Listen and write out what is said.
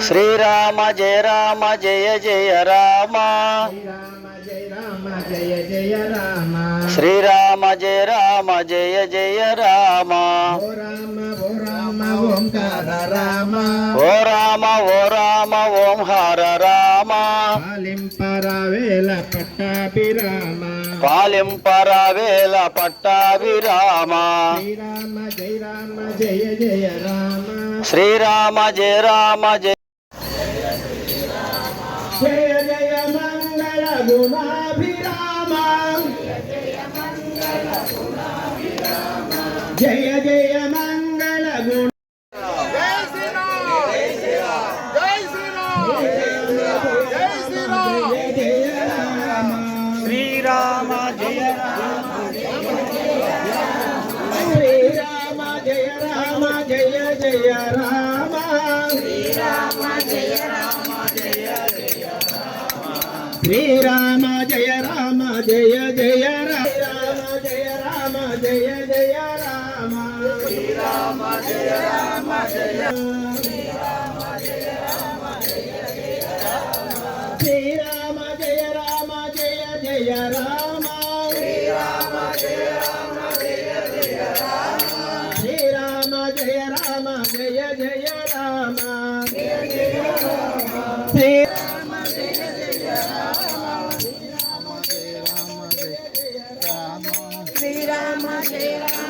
శ్రీరామ జయ రామ జయ జయ రామ శ్రీరామ జయ రామ జయ జయ రామ ఓంకార రామ ఓ రామ ఓంహార రామ పాలింపరవేల పట్టాభిరామ పాలింపరవేల పట్టాభిరామ శ్రీరామ జయ రామ జయ జయ రామ శ్రీరామ జయ రామ జయ జయ జయ మంగళ గుణాభిరామ జయ జయ మంగళ గుణ శ్రీరామ జయ శ్రీరామ జయ రామ జయ జయ రామ శ్రీరామ జయ రామ జయ జయ శ్రీరామ జయ రామ జయ జయ రామ జయ రామ జయ జయ రామ శ్రీరామ జయ రామ జయ శ్రీరామ జయ రామ జయ జయ రామ శ్రీరామ జయ రామ జయ జయ రామ శ్రీరామ జయ రామ జయ జయ రామ శ్రీరామ జయ రామ జయ జయ రామ శ్రీరామ జయ జయ రామ శ్రీరామ జయ రామ జయ జయ రామ శ్రీరామ జయ రామ